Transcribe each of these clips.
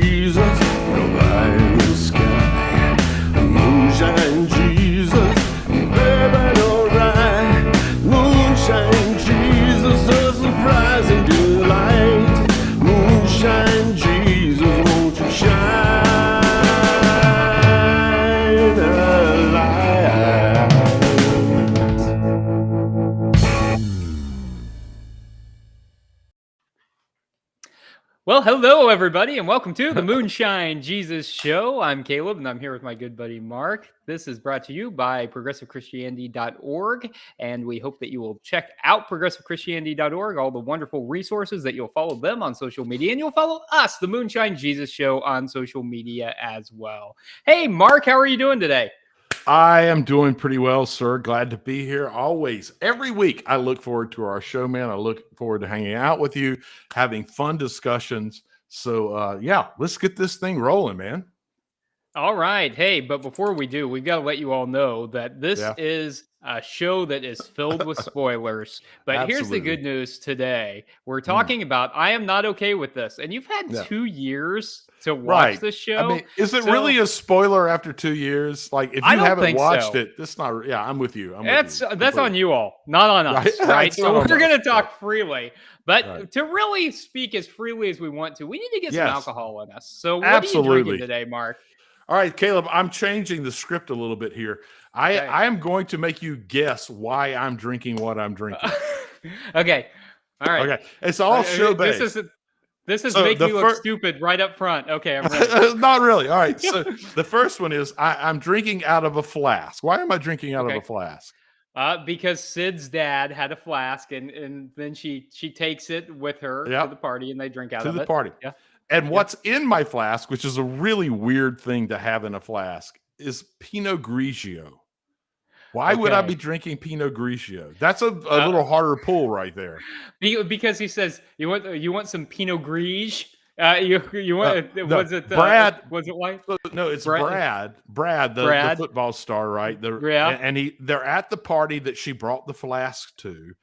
Jesus, no eye in the sky. Moonshine Jesus, baby, alright. Moonshine Jesus, a surprising delight. Moonshine Jesus, won't you shine a light? Well, hello, everybody, and welcome to the Moonshine Jesus Show. I'm Caleb, and I'm here with my good buddy Mark. This is brought to you by progressivechristianity.org, and we hope that you will check out progressivechristianity.org, all the wonderful resources that you'll follow them on social media, and you'll follow us, the Moonshine Jesus Show, on social media as well. Hey, Mark, how are you doing today? I am doing pretty well, sir. Glad to be here. Always, every week, I look forward to our show, man. I look forward to hanging out with you, having fun discussions. So, yeah, let's get this thing rolling, man. All right. Hey, but before we do, we've got to let you all know that this is a show that is filled with spoilers. But here's the good news today. We're talking about I Am Not Okay With This. And you've had 2 years to watch this show. I mean, is it really a spoiler after 2 years? Like, if you haven't watched it, that's not, I'm with you. That's on you all, not on us, right? So we're going to talk freely. But to really speak as freely as we want to, we need to get some alcohol in us. So what are you drinking today, Mark? All right, Caleb, I'm changing the script a little bit here. I am going to make you guess why I'm drinking what I'm drinking. Okay. All right. Okay. It's all show-based. This is make me look stupid right up front. Okay, I'm ready. Not really. All right. So the first one is I'm drinking out of a flask. Why am I drinking out of a flask? Because Sid's dad had a flask, and then she takes it with her to the party, and they drink out of it. To the party. Yeah. And what's in my flask, which is a really weird thing to have in a flask, is Pinot Grigio. Why would I be drinking Pinot Grigio? That's a little harder pull right there. Because he says you want some Pinot Grigio. You want was it Brad? Was it white? No, it's Brad. The football star, right? And they're at the party that she brought the flask to,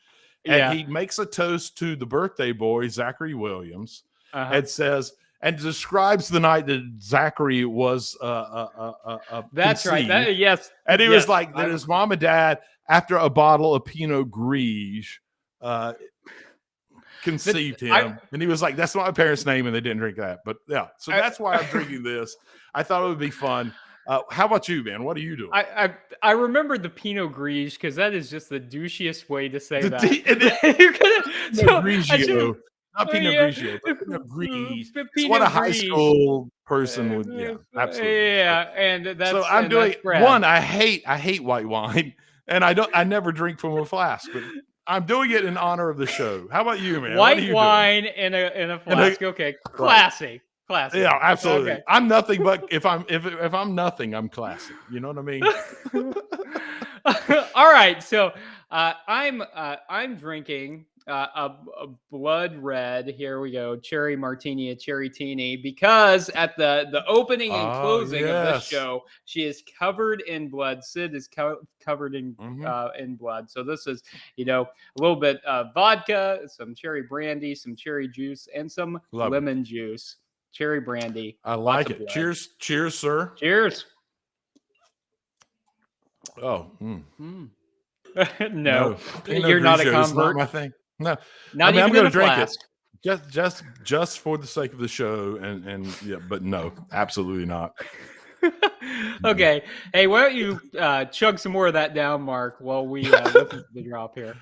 and he makes a toast to the birthday boy Zachary Williams. And says and describes the night that Zachary was that's conceived. Right. Yes. And he was like that his mom and dad, after a bottle of Pinot Grigio, conceived him. And he was like, that's not my parents' name, and they didn't drink that. But yeah, so that's why I'm drinking this. I thought it would be fun. How about you, man? What are you doing? I remembered the Pinot Grigio because that is just the douchiest way to say that. Grigio. Not Pinot Grigio, but Pinot Grigio. It's what a high school person would. Yeah, absolutely. Yeah, and that's so I'm doing one. I hate white wine, and I never drink from a flask, but I'm doing it in honor of the show. How about you, man? White wine in a flask. Okay, classy. Classic. Yeah, absolutely. Okay. I'm nothing but if I'm nothing, I'm classic. You know what I mean? All right, so I'm drinking a blood red. Here we go, cherry martini, a cherry teeny, because at the opening and closing of this show, she is covered in blood. Sid is covered in blood. So this is a little bit of vodka, some cherry brandy, some cherry juice, and some lemon juice. Cherry brandy. I like it. Cheers, sir. Cheers. Oh, no, you're not a convert. Not my thing. No, I'm going to drink it just for the sake of the show, and yeah, but no, absolutely not. Okay, hey, why don't you chug some more of that down, Mark, while we listen to the drop here.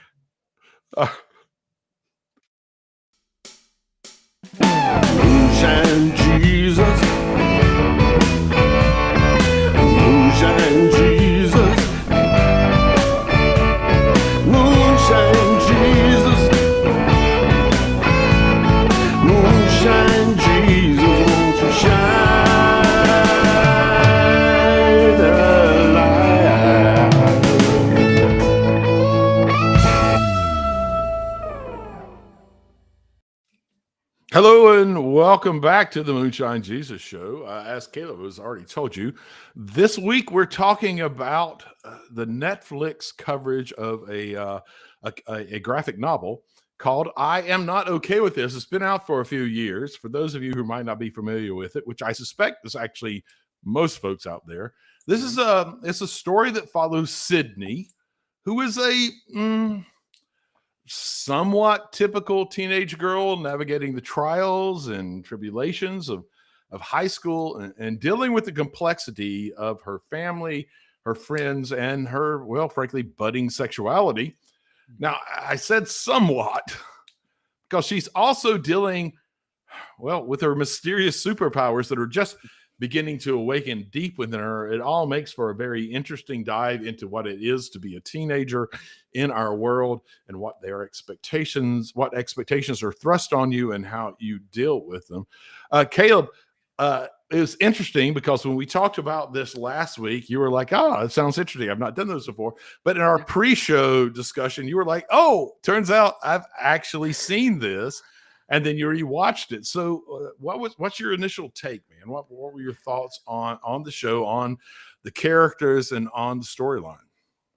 Moonshine Jesus, Moonshine Jesus, Moonshine Jesus, Moonshine Jesus, won't you shine a light? Hello and welcome back to the Moonshine Jesus Show. As Caleb has already told you, this week we're talking about the Netflix coverage of a graphic novel called I Am Not Okay With This. It's been out for a few years. For those of you who might not be familiar with it, which I suspect is actually most folks out there, this is it's a story that follows Sydney, who is a somewhat typical teenage girl navigating the trials and tribulations of high school and dealing with the complexity of her family, her friends, and her, well, frankly, budding sexuality. Now, I said somewhat because she's also dealing, well, with her mysterious superpowers that are just beginning to awaken deep within her. It all makes for a very interesting dive into what it is to be a teenager in our world and what expectations are thrust on you and how you deal with them. Caleb, it was interesting because when we talked about this last week, you were like, oh, it sounds interesting. I've not done this before. But in our pre-show discussion, you were like, oh, turns out I've actually seen this. And then you rewatched it. So what's your initial take, man? What were your thoughts on the show, on the characters, and on the storyline?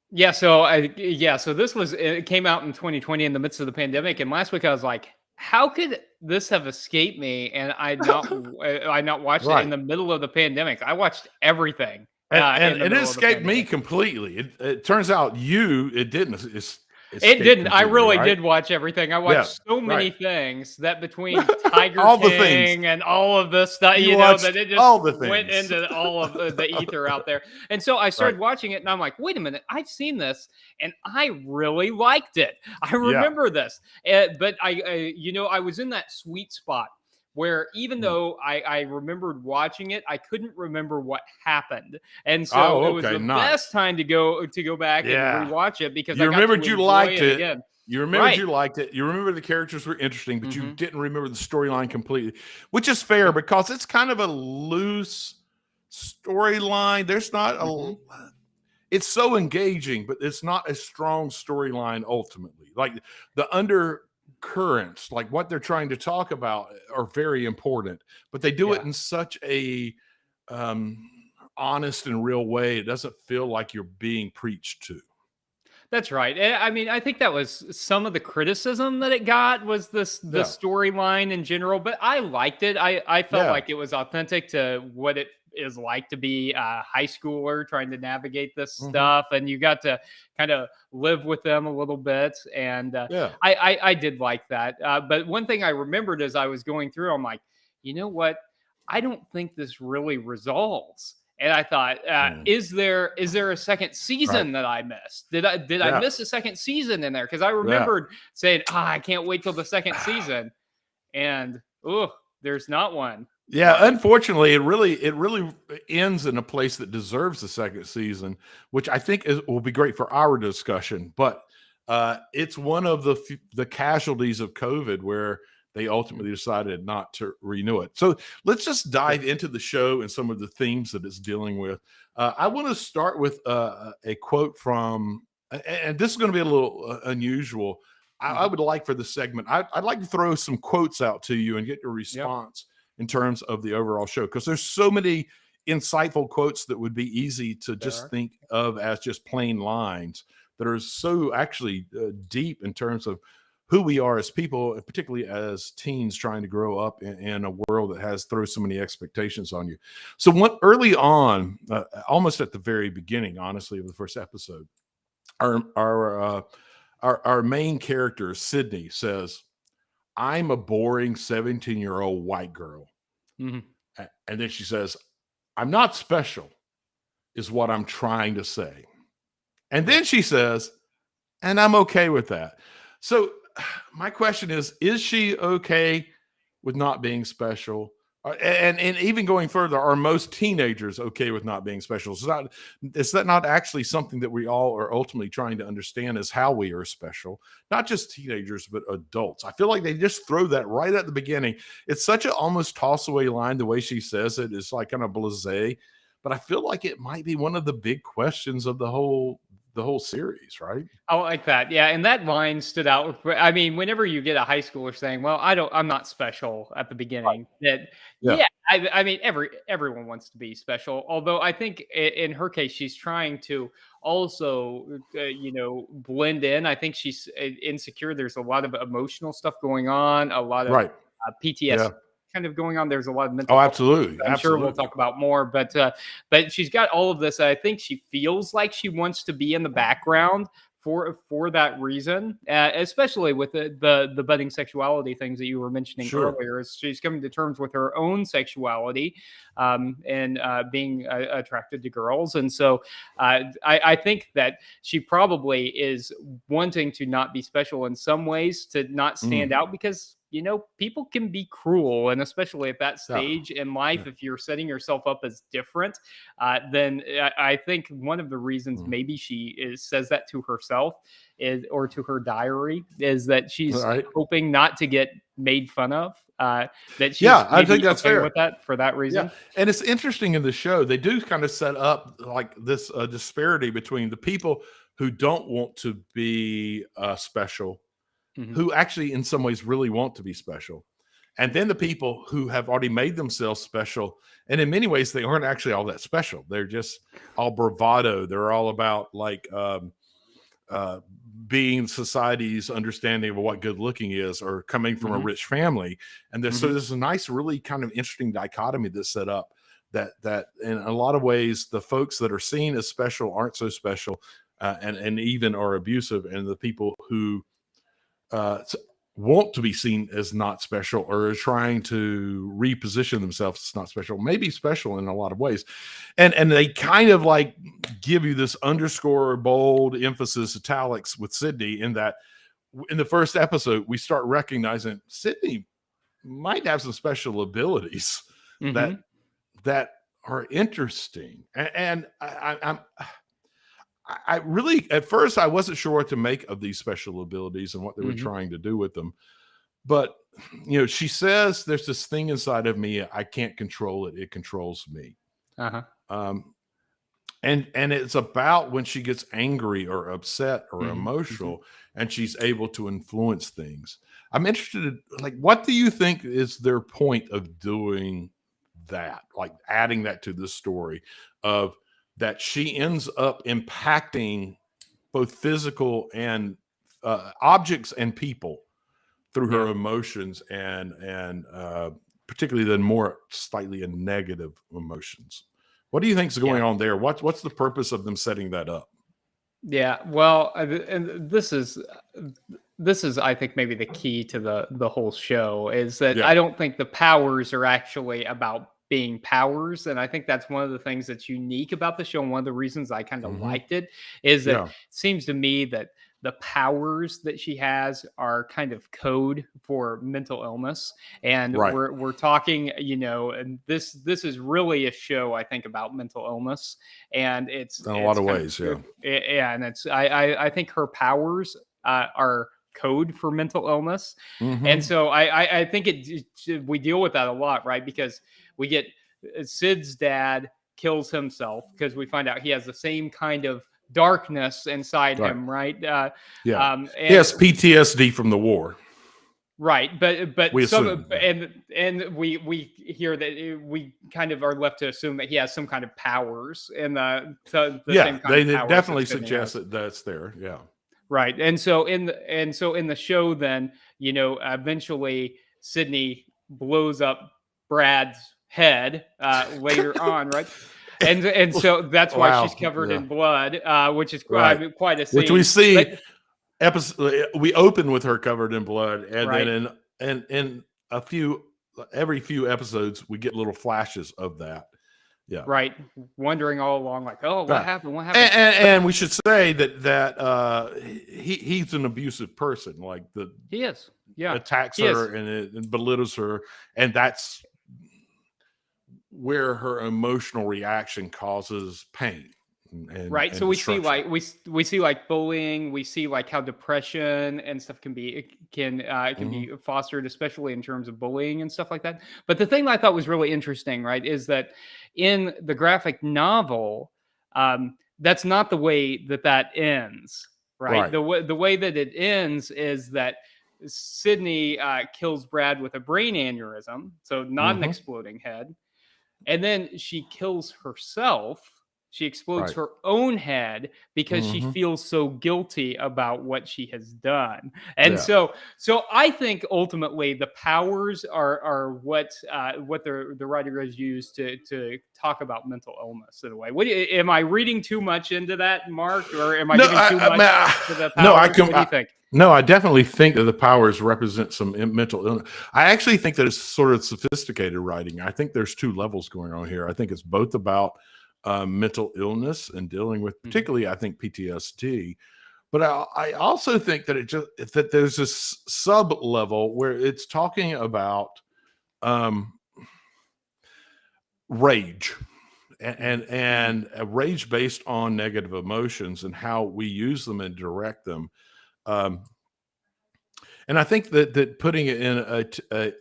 Yeah, so it came out in 2020 in the midst of the pandemic. And last week I was like, how could this have escaped me and I not watched it in the middle of the pandemic? I watched everything. And it escaped me completely. It turns out it didn't. It didn't. I really did watch everything. I watched so many things that between Tiger King and all of this stuff, that it just went into all of the ether out there. And so I started watching it and I'm like, wait a minute, I've seen this and I really liked it. I remember this. But I was in that sweet spot where even though I remembered watching it, I couldn't remember what happened. And so it was the best time to go back and rewatch it because you remembered you liked it again. You remembered you liked it. You remember the characters were interesting, but you didn't remember the storyline completely, which is fair because it's kind of a loose storyline. There's not it's so engaging, but it's not a strong storyline ultimately. Like the undercurrents, like what they're trying to talk about, are very important, but they do it in such a honest and real way. It doesn't feel like you're being preached to. That's right. I mean, I think that was some of the criticism that it got was the storyline in general, but I liked it. I felt like it was authentic to what it is like to be a high schooler trying to navigate this stuff, and you got to kind of live with them a little bit. And I did like that. But one thing I remembered as I was going through, I'm like, you know what? I don't think this really resolves. And I thought, is there a second season that I missed? Did I miss a second season in there? Because I remembered saying, I can't wait till the second season, and there's not one. Yeah, unfortunately, it really ends in a place that deserves the second season, which I think will be great for our discussion. But it's one of the casualties of COVID where they ultimately decided not to renew it. So let's just dive into the show and some of the themes that it's dealing with. I want to start with a quote from, and this is going to be a little unusual. I would like for the segment, I'd like to throw some quotes out to you and get your response in terms of the overall show, because there's so many insightful quotes that would be easy to just think of as just plain lines that are so actually deep in terms of who we are as people, particularly as teens trying to grow up in a world that throws so many expectations on you. So early on, almost at the very beginning, honestly, of the first episode, our main character, Sydney, says, I'm a boring 17-year-old white girl. And then she says, I'm not special, is what I'm trying to say. And then she says, and I'm okay with that. So my question is she okay with not being special? And even going further, are most teenagers okay with not being special? Is that not actually something that we all are ultimately trying to understand, is how we are special? Not just teenagers, but adults. I feel like they just throw that right at the beginning. It's such an almost toss away line. The way she says it is like kind of blasé, but I feel like it might be one of the big questions of the whole the whole series, right? I like that. Yeah, and that line stood out. I mean, whenever you get a high schooler saying, "Well, I'm not special," at the beginning, that Yeah. I mean, everyone wants to be special. Although I think in her case, she's trying to also, blend in. I think she's insecure. There's a lot of emotional stuff going on, a lot of Right. PTSD. Yeah. Kind of going on. There's a lot of mental Oh, health. absolutely. I'm sure we'll talk about more, but she's got all of this. I think she feels like she wants to be in the background for that reason, especially with the budding sexuality things that you were mentioning earlier. Is she's coming to terms with her own sexuality, and being attracted to girls, and so I think that she probably is wanting to not be special in some ways, to not stand out, because people can be cruel, and especially at that stage in life, if you're setting yourself up as different, then I think one of the reasons maybe she says that to herself or to her diary, is that she's hoping not to get made fun of. That she's I think that's fair with that for that reason. Yeah. And it's interesting in the show, they do kind of set up like this disparity between the people who don't want to be special, who actually in some ways really want to be special, and then the people who have already made themselves special, and in many ways they aren't actually all that special. They're just all bravado. They're all about like being society's understanding of what good looking is, or coming from a rich family. And so there's a nice, really kind of interesting dichotomy that's set up, that in a lot of ways the folks that are seen as special aren't so special, and even are abusive, and the people who want to be seen as not special, or are trying to reposition themselves as not special, maybe special in a lot of ways. And they kind of like give you this underscore, bold emphasis, italics with Sydney, in that in the first episode, we start recognizing Sydney might have some special abilities that are interesting. And I really, at first, I wasn't sure what to make of these special abilities and what they were trying to do with them. But, she says, there's this thing inside of me, I can't control it. It controls me. And it's about when she gets angry or upset or emotional, and she's able to influence things. I'm interested in, like, what do you think is their point of doing that? Like adding that to the story of that she ends up impacting both physical and objects and people through her emotions, and particularly the more slightly negative emotions. What do you think is going on there? What's the purpose of them setting that up? Yeah, well, and this is, I think, maybe the key to the whole show, is that I don't think the powers are actually about being powers, and I think that's one of the things that's unique about the show, and one of the reasons I kind of liked it, is that it seems to me that the powers that she has are kind of code for mental illness. And we're talking, and this is really a show, I think, about mental illness, and it's in a lot of ways. And it's I think her powers are code for mental illness. And so I think we deal with that a lot, right? Because we get Sid's dad kills himself, because we find out he has the same kind of darkness inside him, right? He has PTSD from the war, right? But we some, and we hear that we kind of are left to assume that he has some kind of powers, and the same kind they of powers definitely suggest that that's there, right. And so in the show, then eventually Sydney blows up Brad's head later on, right? And so that's why she's covered in blood, which is quite a scene. Which we see we open with her covered in blood, and then in every few episodes we get little flashes of that. Right. Wondering all along, like, oh, what happened? What happened? And we should say that he's an abusive person. Like he is. Attacks her and belittles her, and that's where her emotional reaction causes pain. Right. So we see like we see like bullying, we see like how depression and stuff can be fostered, especially in terms of bullying and stuff like that. But the thing that I thought was really interesting, right, is that in the graphic novel, that's not the way that ends, right? The way that it ends is that Sydney kills Brad with a brain aneurysm, so not an exploding head, and then she kills herself. She explodes her own head because she feels so guilty about what she has done. And so I think ultimately the powers are what the writer has used to talk about mental illness in a way. Am I reading too much into that, Mark, or am I giving too much to the powers? What do you think? No, I definitely think that the powers represent some mental illness. I actually think that it's sort of sophisticated writing. I think there's two levels going on here. I think it's both about mental illness and dealing with, particularly, I think, PTSD. But I also think that that there's this sub level where it's talking about rage and a rage based on negative emotions and how we use them and direct them. And I think that putting it in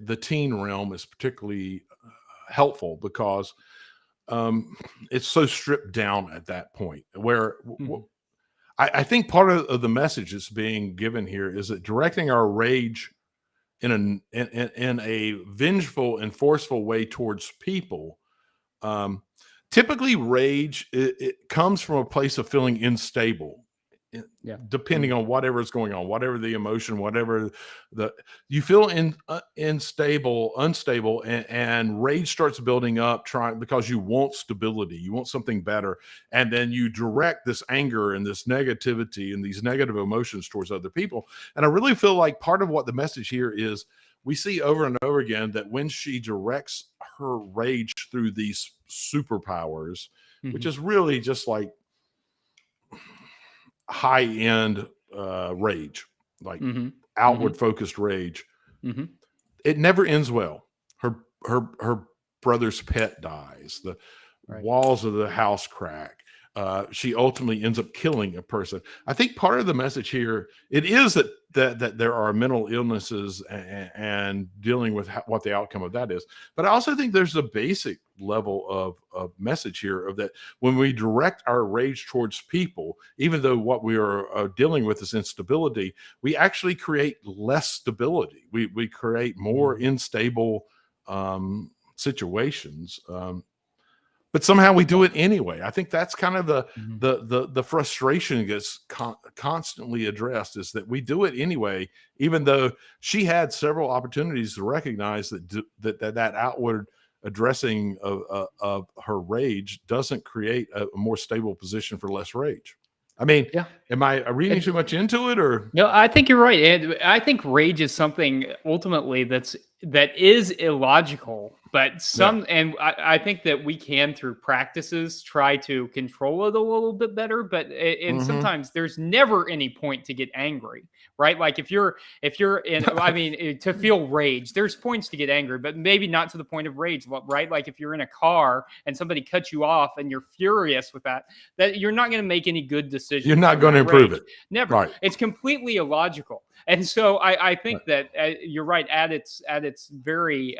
the teen realm is particularly helpful because it's so stripped down at that point where I think part of the message that's being given here is that directing our rage in a vengeful and forceful way towards people. Typically rage, it comes from a place of feeling unstable. Depending on whatever is going on, whatever the emotion, whatever you feel unstable, and rage starts building up because you want stability, you want something better. And then you direct this anger and this negativity and these negative emotions towards other people. And I really feel like part of what the message here is, we see over and over again that when she directs her rage through these superpowers, which is really just like high-end rage, like outward focused rage, it never ends well. Her brother's pet dies, the walls of the house crack, she ultimately ends up killing a person. I think part of the message here, it is that there are mental illnesses and dealing with what the outcome of that is. But I also think there's a basic level of message here of that when we direct our rage towards people, even though what we are dealing with is instability, we actually create less stability. We create more unstable situations. But somehow we do it anyway. I think that's kind of the frustration that gets constantly addressed, is that we do it anyway, even though she had several opportunities to recognize that outward addressing of her rage doesn't create a more stable position for less rage. I mean, am I reading too much into it, or? No, I think you're right. And I think rage is something ultimately that is illogical, but and I think that we can, through practices, try to control it a little bit better. But sometimes there's never any point to get angry, right? Like if you're in, I mean, to feel rage, there's points to get angry, but maybe not to the point of rage, right? Like if you're in a car and somebody cuts you off and you're furious with that you're not going to make any good decisions. You're not going to improve it. Never. Right. It's completely illogical. And so I think that you're right. At its very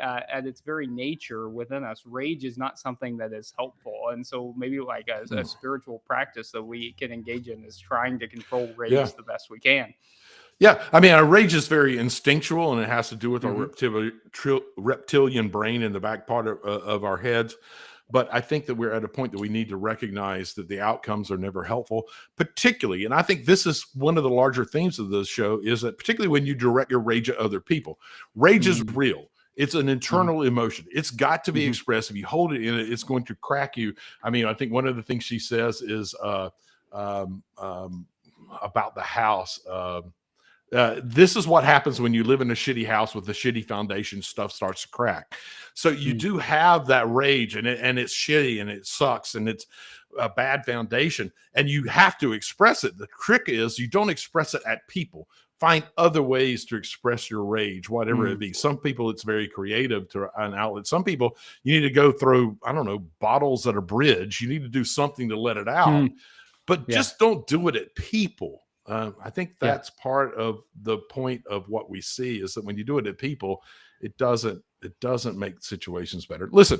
nature within us, rage is not something that is helpful. And so maybe like a spiritual practice that we can engage in is trying to control rage the best we can. Yeah, I mean, our rage is very instinctual, and it has to do with our reptilian brain in the back part of our heads. But I think that we're at a point that we need to recognize that the outcomes are never helpful, particularly, and I think this is one of the larger themes of this show, is that particularly when you direct your rage at other people, rage is real. It's an internal emotion. It's got to be expressed. If you hold it in, it's going to crack you. I mean, I think one of the things she says is about the house. This is what happens when you live in a shitty house with a shitty foundation. Stuff starts to crack. So you do have that rage, and it's shitty, and it sucks, and it's a bad foundation, and you have to express it. The trick is you don't express it at people. Find other ways to express your rage, whatever it be. Some people, it's very creative to an outlet. Some people, you need to go throw, I don't know, bottles at a bridge. You need to do something to let it out, but just don't do it at people. I think that's part of the point of what we see, is that when you do it at people, it doesn't make situations better. Listen,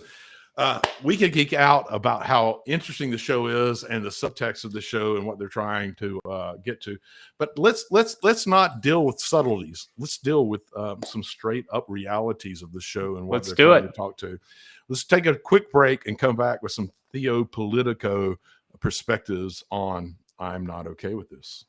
We could geek out about how interesting the show is and the subtext of the show and what they're trying to get to, but let's not deal with subtleties. Let's deal with some straight up realities of the show and what they're trying to talk to. Let's take a quick break and come back with some theopolitical perspectives on I'm Not Okay With This.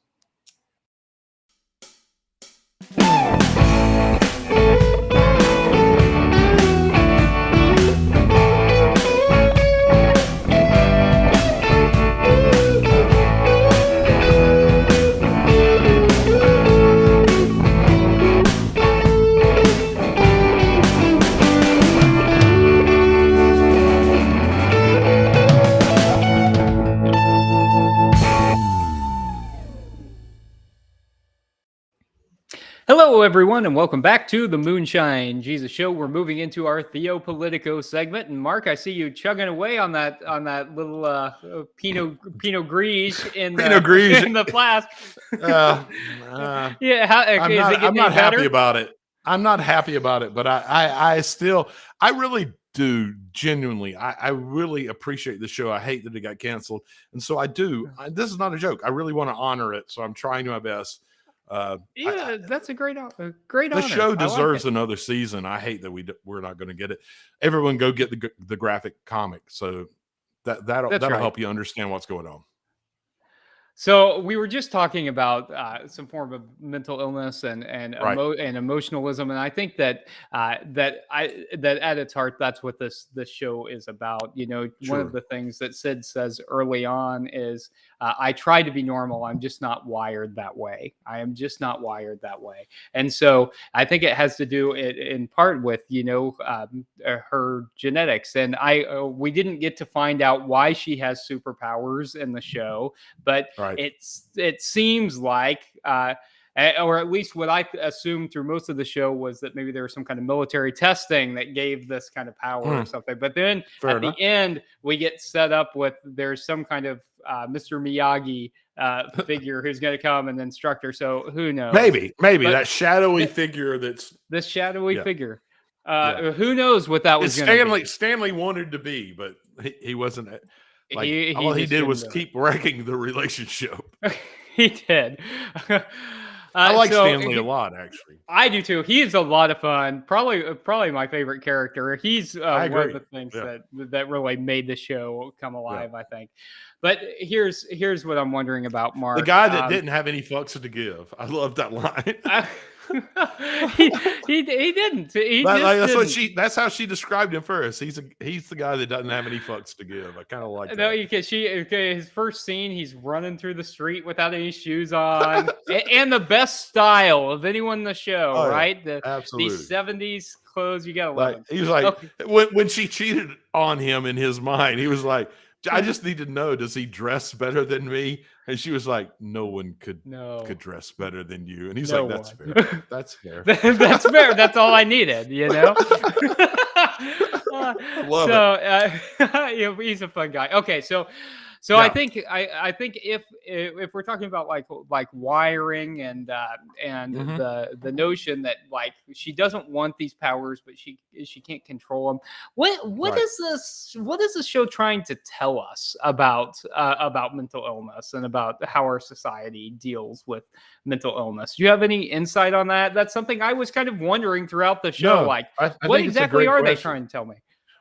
Hello, everyone, and welcome back to the Moonshine Jesus Show. We're moving into our Theopolitico segment, and Mark, I see you chugging away on that little Pinot Gris in the flask. I'm not happy about it. I'm not happy about it, but I really do genuinely. I really appreciate the show. I hate that it got canceled, and so I do. This is not a joke. I really want to honor it, so I'm trying my best. That's a great honor. The show deserves another season. I hate that we're not going to get it. Everyone go get the graphic comic, so that'll help you understand what's going on. So we were just talking about some form of mental illness and emotionalism, and I think that that at its heart, that's what this show is about. You know, One of the things that Sid says early on is, "I try to be normal. I'm just not wired that way. I am just not wired that way." And so I think it has to do in part with her genetics. And we didn't get to find out why she has superpowers in the show, but it seems like, or at least what I assumed through most of the show, was that maybe there was some kind of military testing that gave this kind of power or something. But then the end, we get set up with there's some kind of Mr. Miyagi figure who's going to come and instruct her. So who knows? Maybe that shadowy figure. That's this shadowy figure. Who knows what that was going to be? Stanley wanted to be, but he wasn't. All he did was keep wrecking the relationship. He did. I like Stanley a lot, actually. I do too. He's a lot of fun. Probably my favorite character. He's one of the things that really made the show come alive, I think. But here's what I'm wondering about, Mark. The guy that didn't have any fucks to give. I love that line. he didn't. That's how she described him first. He's the guy that doesn't have any fucks to give. I kind of like that. No, his first scene, he's running through the street without any shoes on, and the best style of anyone in the show, right? Absolutely. These 70s clothes, you gotta love. He was like, when she cheated on him in his mind, he was like, I just need to know, does he dress better than me? And she was like, no one could dress better than you. And he's like, that's fair. That's fair. That's fair. That's all I needed, you know? Love it. He's a fun guy. Okay, so I think if we're talking about like wiring and the notion that like she doesn't want these powers, but she can't control them. What is this show trying to tell us about mental illness and about how our society deals with mental illness? Do you have any insight on that? That's something I was kind of wondering throughout the show. What exactly are they trying to tell me?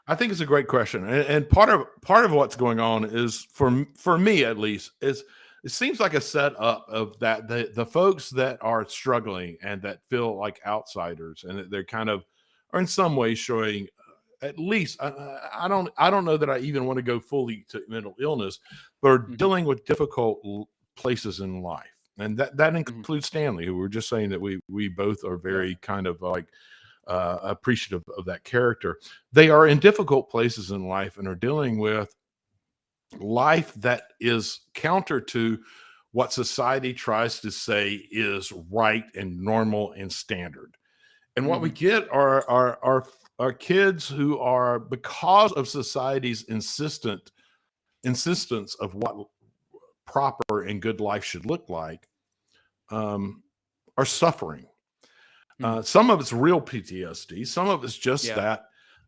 I think it's a great question, and part of what's going on is for me at least is it seems like a setup of that the folks that are struggling and that feel like outsiders and that they're kind of are in some way showing at least I don't know that I even want to go fully to mental illness, but are dealing with difficult places in life, and that includes Stanley, who we're just saying that we both are very kind of like. Appreciative of that character. They are in difficult places in life and are dealing with life that is counter to what society tries to say is right and normal and standard. And what we get are kids who are, because of society's insistence of what proper and good life should look like, are suffering. Some of it's real PTSD. Some of it's just that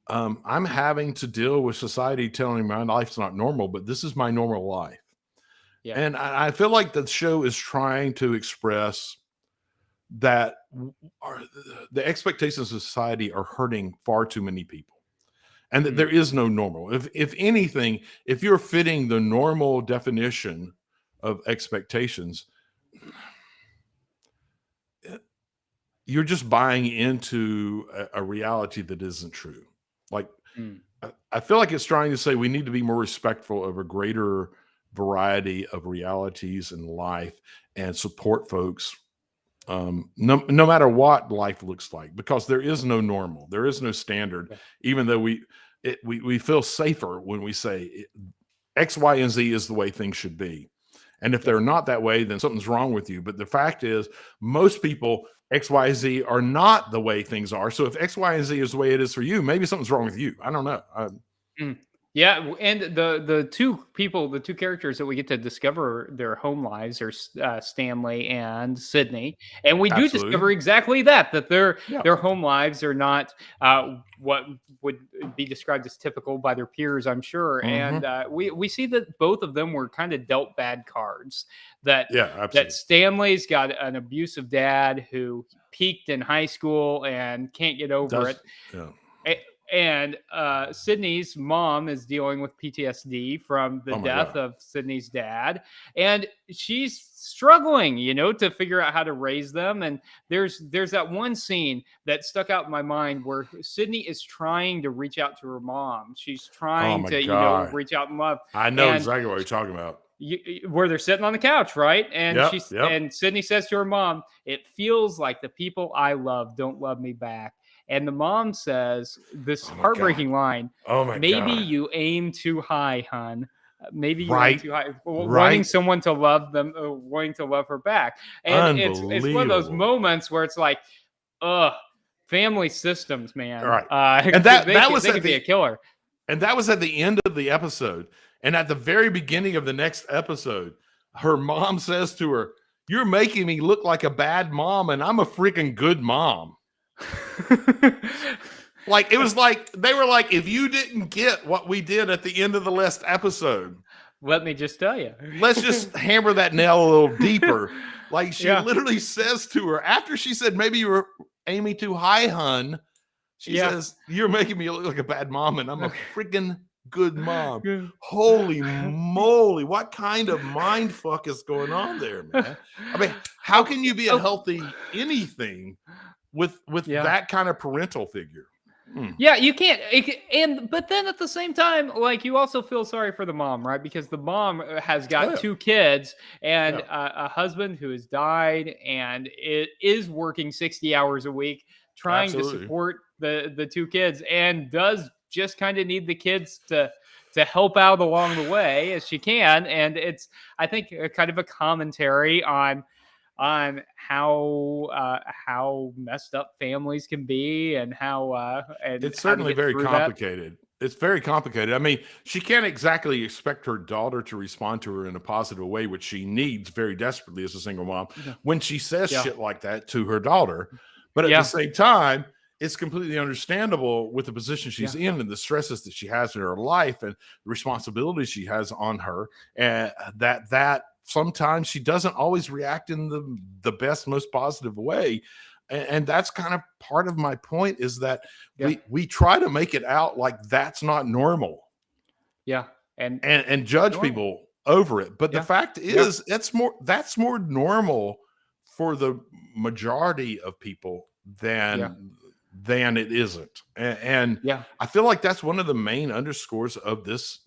I'm having to deal with society telling me my life's not normal, but this is my normal life. Yeah. And I feel like the show is trying to express that the expectations of society are hurting far too many people, and that there is no normal. If anything, if you're fitting the normal definition of expectations, you're just buying into a reality that isn't true. Like, I feel like it's trying to say we need to be more respectful of a greater variety of realities in life and support folks, no matter what life looks like, because there is no normal, there is no standard. Even though we feel safer when we say X, Y, and Z is the way things should be. And if they're not that way, then something's wrong with you. But the fact is, most people, X, Y, Z are not the way things are. So if X, Y, and Z is the way it is for you, maybe something's wrong with you. I don't know. Yeah, and the two characters that we get to discover their home lives are Stanley and Sydney, and we do discover exactly that their home lives are not what would be described as typical by their peers, I'm sure. And we see that both of them were kind of dealt bad cards. That Stanley's got an abusive dad who peaked in high school and can't get over it. And Sydney's mom is dealing with PTSD from the death of Sydney's dad, and she's struggling, to figure out how to raise them. And there's that one scene that stuck out in my mind where Sydney is trying to reach out to her mom. She's trying to reach out in love. I know exactly what you're talking about. Where they're sitting on the couch, right? And and Sydney says to her mom, "It feels like the people I love don't love me back." And the mom says this heartbreaking line, maybe you aim too high, hon. Maybe you aim too high. Wanting someone to love them, wanting to love her back. And it's one of those moments where it's like, family systems, man. And that was could be a killer. And that was at the end of the episode. And at the very beginning of the next episode, her mom says to her, "You're making me look like a bad mom, and I'm a freaking good mom." Like, it was like they were like, if you didn't get what we did at the end of the last episode, let me just tell you, let's just hammer that nail a little deeper. Like, she literally says to her, after she said, "Maybe you were aiming too high, hun," she says, "You're making me look like a bad mom, and I'm a freaking good mom." Holy moly, what kind of mind fuck is going on there, man? I mean, how can you be a healthy anything with that kind of parental figure? Yeah, you can't. But then at the same time, like, you also feel sorry for the mom, right? Because the mom has got two kids and a husband who has died, and it is working 60 hours a week trying to support the two kids, and does just kind of need the kids to help out along the way as she can. And it's, I think, kind of a commentary on how messed up families can be, and how and it's certainly very complicated. It's very complicated. I mean, she can't exactly expect her daughter to respond to her in a positive way, which she needs very desperately as a single mom, when she says shit like that to her daughter. But at the same time, it's completely understandable with the position she's in and the stresses that she has in her life and the responsibilities she has on her, and that sometimes she doesn't always react in the best, most positive way. And that's kind of part of my point, is that we try to make it out like that's not normal. And judge people over it. But the fact is, that's more normal for the majority of people than it isn't. And I feel like that's one of the main underscores of this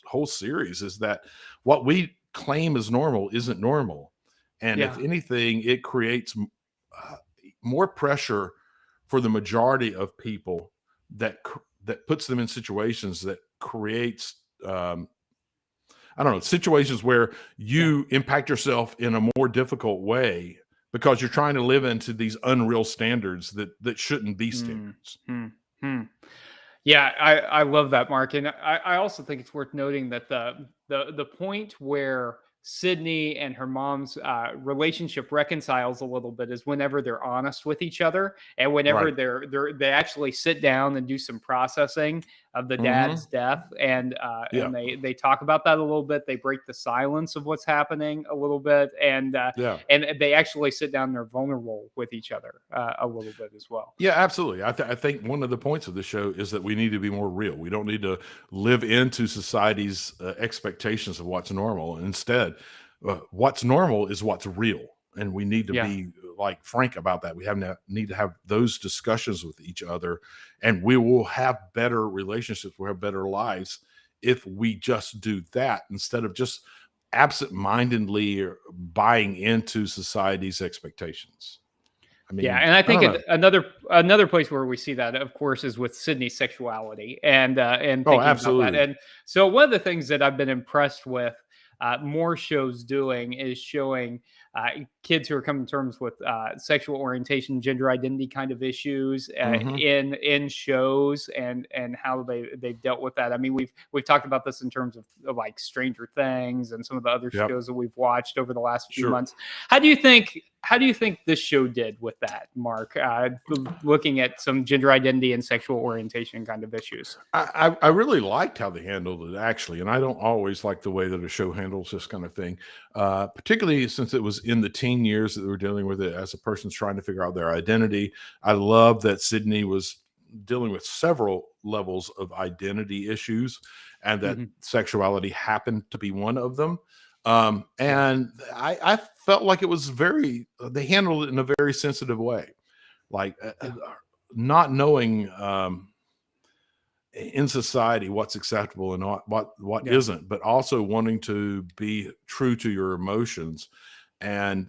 whole series, is that what we claim as normal isn't normal. And if anything, it creates more pressure for the majority of people, that puts them in situations that creates situations where you impact yourself in a more difficult way, because you're trying to live into these unreal standards that shouldn't be standards. Yeah, I love that, Mark. And I also think it's worth noting that the point where Sydney and her mom's relationship reconciles a little bit is whenever they're honest with each other, and whenever they actually sit down and do some processing of the dad's death, and they talk about that a little bit. They break the silence of what's happening a little bit, and they actually sit down and they're vulnerable with each other a little bit as well. Yeah, absolutely. I think one of the points of the show is that we need to be more real. We don't need to live into society's expectations of what's normal. Instead, what's normal is what's real, and we need to be like frank about that. We need to have those discussions with each other, and we will have better relationships. We'll have better lives if we just do that instead of just absent-mindedly buying into society's expectations. I mean, and I think another place where we see that, of course, is with Sydney's sexuality and thinking absolutely. about that. And so one of the things that I've been impressed with more shows doing is showing kids who are coming to terms with sexual orientation, gender identity kind of issues in shows, and how they've dealt with that. I mean, we've talked about this in terms of like Stranger Things and some of the other shows that we've watched over the last few months. How do you think this show did with that, Mark? Looking at some gender identity and sexual orientation kind of issues. I really liked how they handled it, actually, and I don't always like the way that a show handles this kind of thing, particularly since it was in the teen years that they were dealing with it as a person's trying to figure out their identity. I love that Sydney was dealing with several levels of identity issues, and that sexuality happened to be one of them. And I felt like it was they handled it in a very sensitive way, like not knowing in society what's acceptable and what isn't, but also wanting to be true to your emotions. And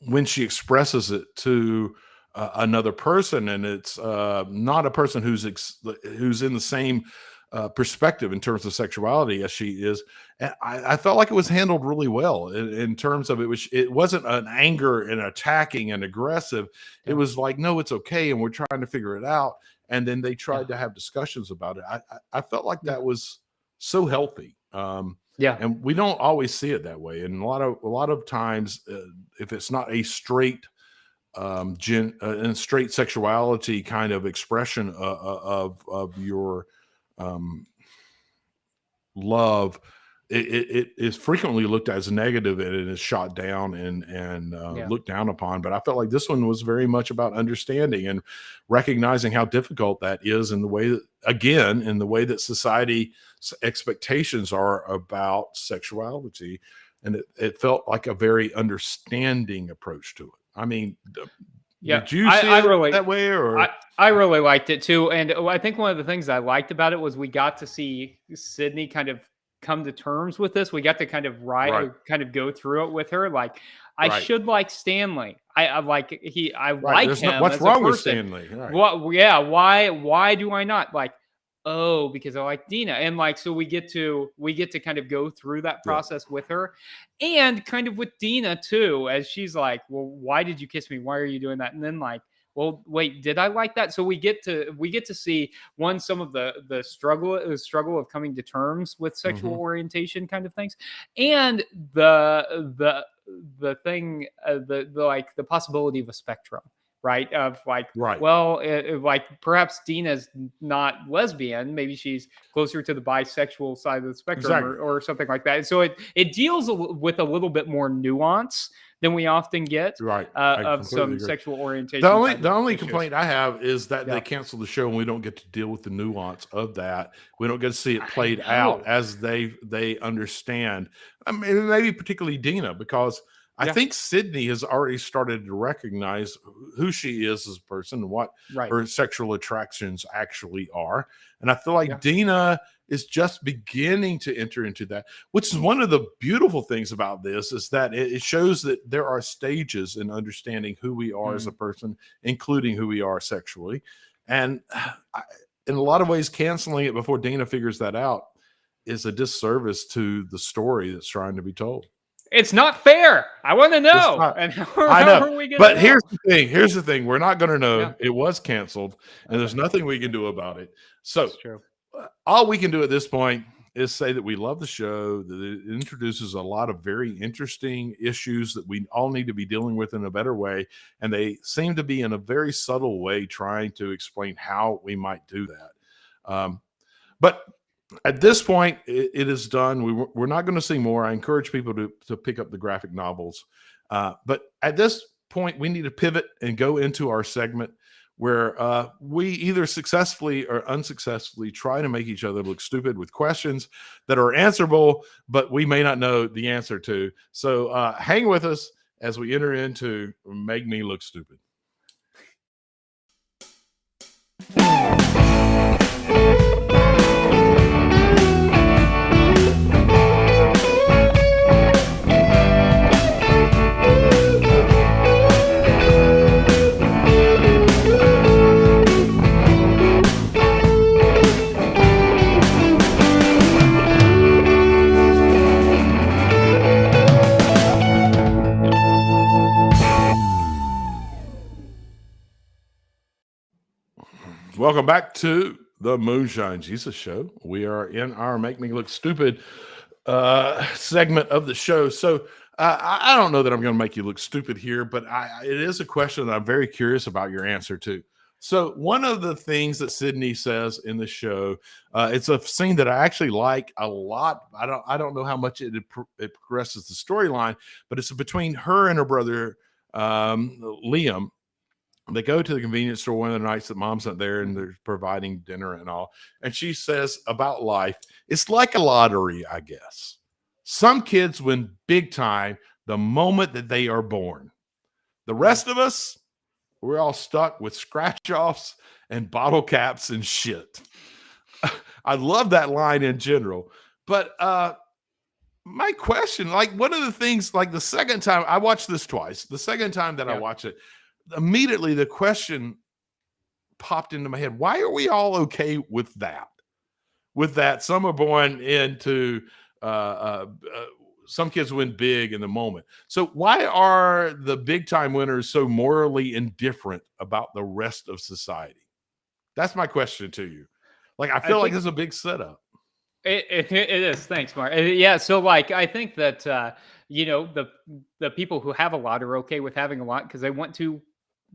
when she expresses it to another person, and it's not a person who's in the same perspective in terms of sexuality as she is, and I felt like it was handled really well in terms of it wasn't an anger and attacking and aggressive. It was like, no, it's okay, and we're trying to figure it out. And then they tried to have discussions about it. I felt like that was so healthy. And we don't always see it that way. And a lot of times, if it's not a straight and straight sexuality kind of expression of your love, it is frequently looked at as negative, and it is shot down and looked down upon. But I felt like this one was very much about understanding and recognizing how difficult that is in the way that society's expectations are about sexuality. And it felt like a very understanding approach to it. I mean, did you see it that way? Or I really liked it too. And I think one of the things I liked about it was we got to see Sydney kind of come to terms with this. We got to kind of kind of go through it with her. Like, I should like Stanley. I like him. What's wrong with Stanley? Right. Why do I not like? Oh, because I like Dina. And like, so we get to kind of go through that process with her, and kind of with Dina too, as she's like, well, why did you kiss me? Why are you doing that? And then like, well, wait, did I like that? So we get to see some of the struggle of coming to terms with sexual orientation kind of things, and the thing, the possibility of a spectrum. Right. Of like, well, like perhaps Dina's not lesbian. Maybe she's closer to the bisexual side of the spectrum or something like that. And so it deals with a little bit more nuance than we often get of some agree. Sexual orientation. The only complaint I have is that they cancel the show and we don't get to deal with the nuance of that. We don't get to see it played out as they understand. I mean, maybe particularly Dina, because I think Sydney has already started to recognize who she is as a person and what her sexual attractions actually are. And I feel like Dina is just beginning to enter into that, which is one of the beautiful things about this, is that it shows that there are stages in understanding who we are as a person, including who we are sexually. And in a lot of ways, canceling it before Dina figures that out is a disservice to the story that's trying to be told. It's not fair. I want to know. And I know. But here's the thing. We're not going to know. Yeah. It was canceled, and there's nothing we can do about it. So all we can do at this point is say that we love the show, that it introduces a lot of very interesting issues that we all need to be dealing with in a better way. And they seem to be in a very subtle way trying to explain how we might do that. But at this point, it is done. We're not going to see more. I encourage people to pick up the graphic novels. But at this point, we need to pivot and go into our segment where we either successfully or unsuccessfully try to make each other look stupid with questions that are answerable, but we may not know the answer to. So hang with us as we enter into Make Me Look Stupid. Welcome back to the Moonshine Jesus Show. We are in our Make Me Look Stupid segment of the show. So I don't know that I'm going to make you look stupid here, but it is a question that I'm very curious about your answer to. So one of the things that Sydney says in the show, it's a scene that I actually like a lot. I don't know how much it progresses the storyline, but it's between her and her brother Liam. They go to the convenience store one of the nights that mom's not there and they're providing dinner and all. And she says about life, it's like a lottery, I guess. Some kids win big time the moment that they are born. The rest of us, we're all stuck with scratch offs and bottle caps and shit. I love that line in general. But my question, like one of the things, like the second time I watched this twice, the second time that I watched it, immediately the question popped into my head. Why are we all okay with that? With that, some are born into some kids win big in the moment. So why are the big time winners so morally indifferent about the rest of society? That's my question to you. Like, I feel like this is a big setup. It is. Thanks, Mark. Yeah. So like, I think that, the people who have a lot are okay with having a lot because they want to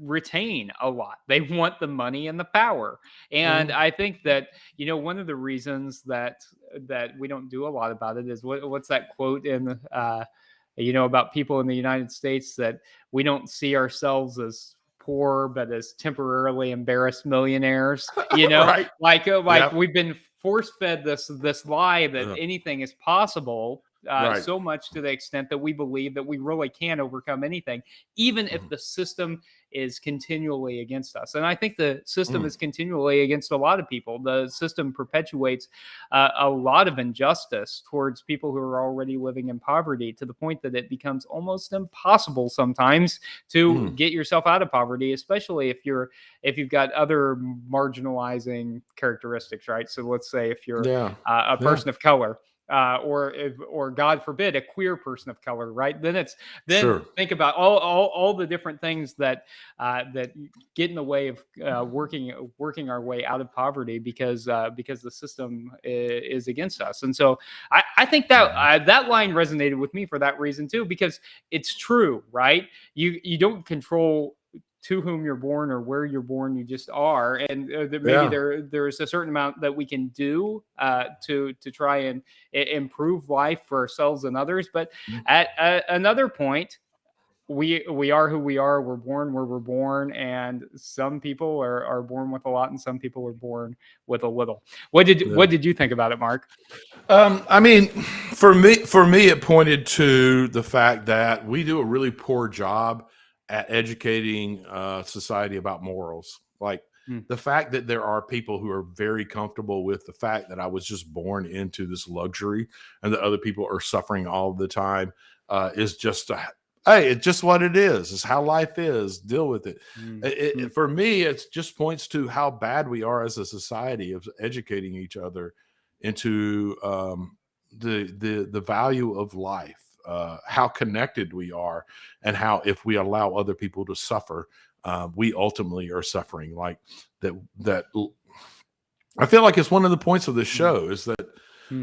retain a lot. They want the money and the power. And I think that, one of the reasons that we don't do a lot about it is what's that quote in, about people in the United States, that we don't see ourselves as poor, but as temporarily embarrassed millionaires, Right. Like we've been force fed this lie that anything is possible. So much to the extent that we believe that we really can overcome anything, even if the system is continually against us. And I think the system is continually against a lot of people. The system perpetuates a lot of injustice towards people who are already living in poverty, to the point that it becomes almost impossible sometimes to get yourself out of poverty, especially if you've got other marginalizing characteristics, right? So let's say if you're a person of color, or God forbid, a queer person of color, right? Then think about all the different things that get in the way of working our way out of poverty because the system is against us. And so I think that that line resonated with me for that reason too, because it's true, right? You don't control to whom you're born or where you're born, you just are. And maybe there's a certain amount that we can do to try and improve life for ourselves and others. But at another point, we are who we are. We're born where we're born, and some people are born with a lot, and some people are born with a little. What did you think about it, Mark? I mean, for me, it pointed to the fact that we do a really poor job at educating society about morals. Like the fact that there are people who are very comfortable with the fact that I was just born into this luxury and that other people are suffering all the time is just hey, it's just what it is. It's how life is. Deal with it. For me, it just points to how bad we are as a society of educating each other into the value of life. How connected we are, and how if we allow other people to suffer, we ultimately are suffering. Like that I feel like it's one of the points of this show is that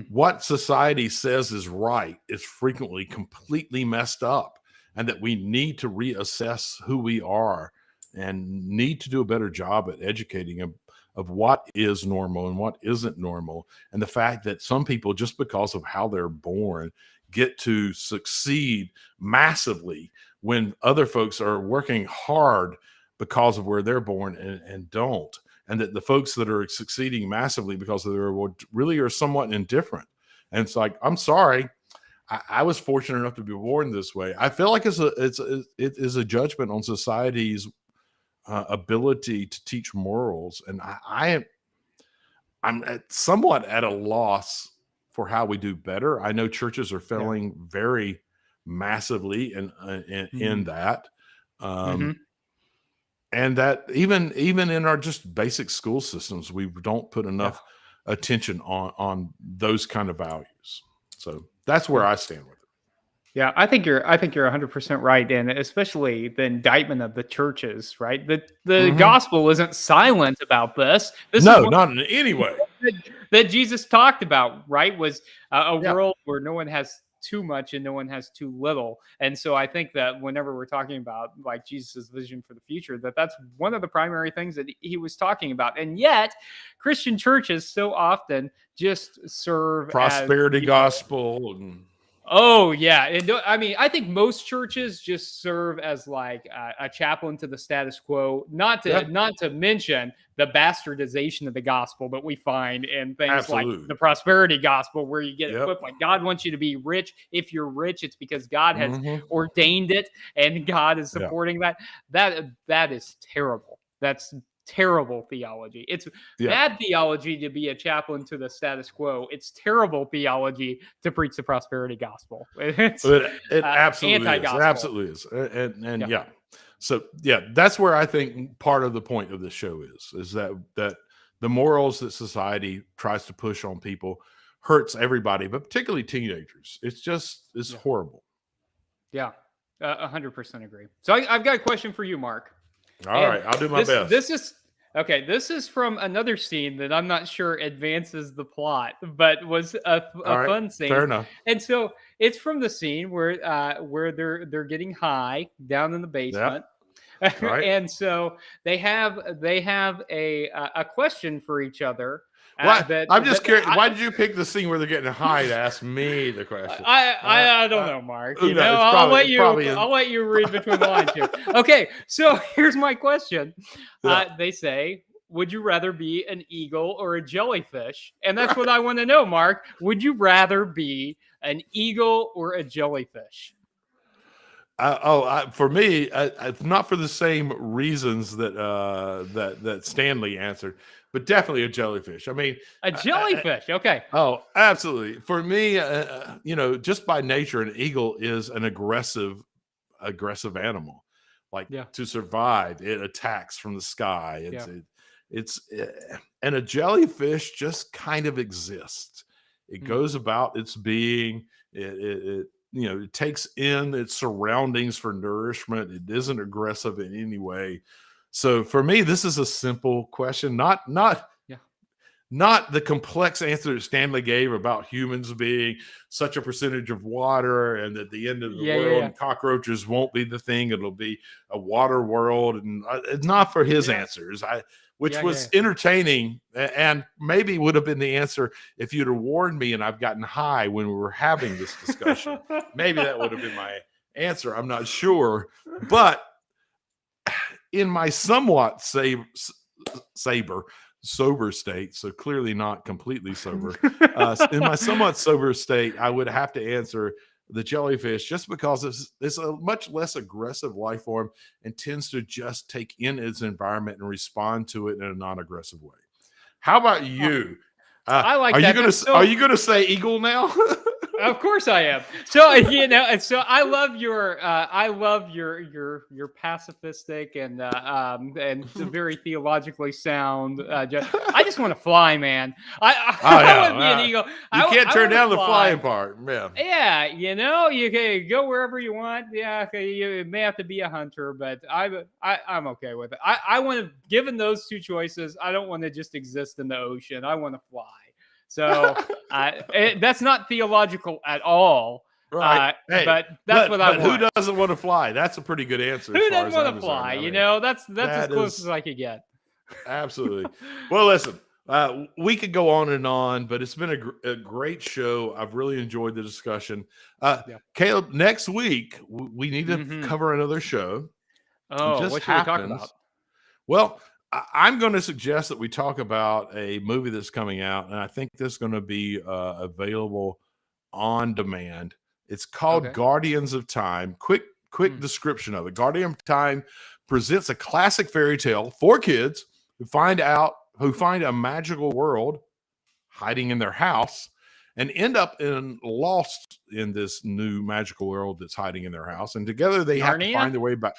what society says is right is frequently completely messed up, and that we need to reassess who we are and need to do a better job at educating of what is normal and what isn't normal. And the fact that some people, just because of how they're born, get to succeed massively when other folks are working hard because of where they're born and don't. And that the folks that are succeeding massively because of their world really are somewhat indifferent. And it's like, I'm sorry, I was fortunate enough to be born this way. I feel like it is a judgment on society's ability to teach morals, and I'm somewhat at a loss for how we do better. I know churches are failing very massively in that. And that even in our just basic school systems, we don't put enough attention on those kind of values. So that's where I stand with it. Yeah, I think you're 100% right, and especially the indictment of the churches, right? The gospel isn't silent about this. No, not in any way. That Jesus talked about, right? Was a world where no one has too much and no one has too little. And so I think that whenever we're talking about like Jesus's vision for the future, that's one of the primary things that he was talking about. And yet Christian churches so often just serve prosperity gospel and oh yeah, and I mean, I think most churches just serve as like a chaplain to the status quo. Not to mention the bastardization of the gospel that we find in things like the prosperity gospel, where you get equipped like God wants you to be rich. If you're rich, it's because God has ordained it, and God is supporting that. That is terrible. That's terrible theology. It's bad theology to be a chaplain to the status quo. It's terrible theology to preach the prosperity gospel. It absolutely is. It absolutely is. And so that's where I think part of the point of the show is that the morals that society tries to push on people hurts everybody, but particularly teenagers. It's horrible. Yeah, 100% agree. So I've got a question for you, Mark. All right, I'll do my best. This is from another scene that I'm not sure advances the plot, but was a fun scene. Fair enough. And so it's from the scene where they're getting high down in the basement. Yep. Right. And so they have a question for each other. I'm just curious. Why did you pick the scene where they're getting high to ask me the question? I don't know, Mark. You know, I'll let you read between the lines here. Okay, so here's my question. They say, would you rather be an eagle or a jellyfish? And that's what I want to know, Mark. Would you rather be an eagle or a jellyfish? For me, not for the same reasons that Stanley answered, but definitely a jellyfish. I mean, a jellyfish. Okay. Oh, absolutely. For me, just by nature, an eagle is an aggressive animal. Like to survive, it attacks from the sky. And a jellyfish just kind of exists. It goes about its being. It takes in its surroundings for nourishment. It isn't aggressive in any way. So for me, this is a simple question, not the complex answer that Stanley gave about humans being such a percentage of water, and at the end of the world, cockroaches won't be the thing. It'll be a water world, and it's not for his answers. Which was entertaining, and maybe would have been the answer if you'd have warned me and I've gotten high when we were having this discussion. Maybe that would have been my answer. I'm not sure. But in my somewhat sober state, so clearly not completely sober, in my somewhat sober state, I would have to answer the jellyfish, just because it's a much less aggressive life form and tends to just take in its environment and respond to it in a non-aggressive way. How about you? I like are that. Are you gonna say eagle now? Of course I am. So I love your pacifistic and very theologically sound. I just want to fly, man. I want to be an eagle. You can't turn down the flying part, man. Yeah, you can go wherever you want. Yeah, you may have to be a hunter, but I'm okay with it. I want to, given those two choices, I don't want to just exist in the ocean. I want to fly. So that's not theological at all. Right. But that's what I want. Who doesn't want to fly? That's a pretty good answer. Who doesn't want to fly? You know, that's as close as I could get. Absolutely. Well, listen, we could go on and on, but it's been a great show. I've really enjoyed the discussion. Caleb, next week we need to cover another show. Oh, what should we talk about? Well, I'm going to suggest that we talk about a movie that's coming out, and I think this is going to be available on demand. It's called Guardians of Time. Quick description of it. Guardian of Time presents a classic fairy tale for kids who find a magical world hiding in their house and end up lost in this new magical world that's hiding in their house. And together they have to find their way back.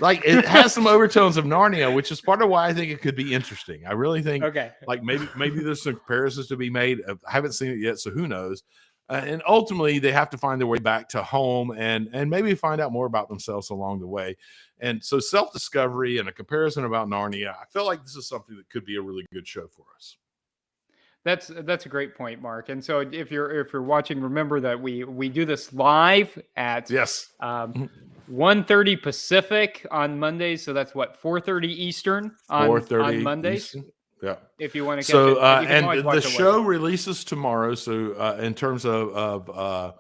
Like, it has some overtones of Narnia, which is part of why I think it could be interesting. I really think like maybe there's some comparisons to be made. I haven't seen it yet, so who knows? And ultimately, they have to find their way back to home and maybe find out more about themselves along the way. And so self-discovery and a comparison about Narnia, I feel like this is something that could be a really good show for us. That's a great point, Mark. And so if you're watching, remember that we do this live at 1:30 Pacific on Mondays. So that's what, 4:30 Eastern on Mondays. Eastern. Yeah. If you want to catch it. And the show releases tomorrow. So in terms of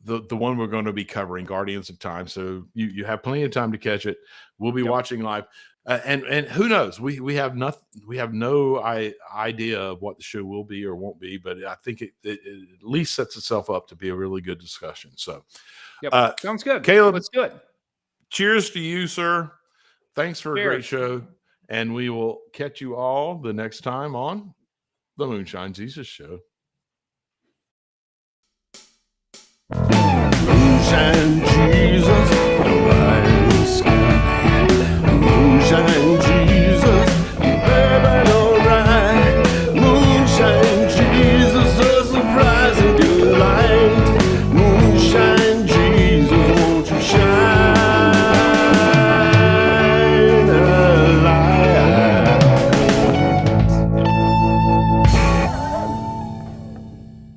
the one we're going to be covering, Guardians of Time. So you have plenty of time to catch it. We'll be watching live. And who knows? We have nothing. We have no idea of what the show will be or won't be, but I think it at least sets itself up to be a really good discussion. So, sounds good. Caleb, let's do it. Cheers to you, sir. Thanks for a great show, and we will catch you all the next time on the Moonshine Jesus Show. Moonshine Jesus.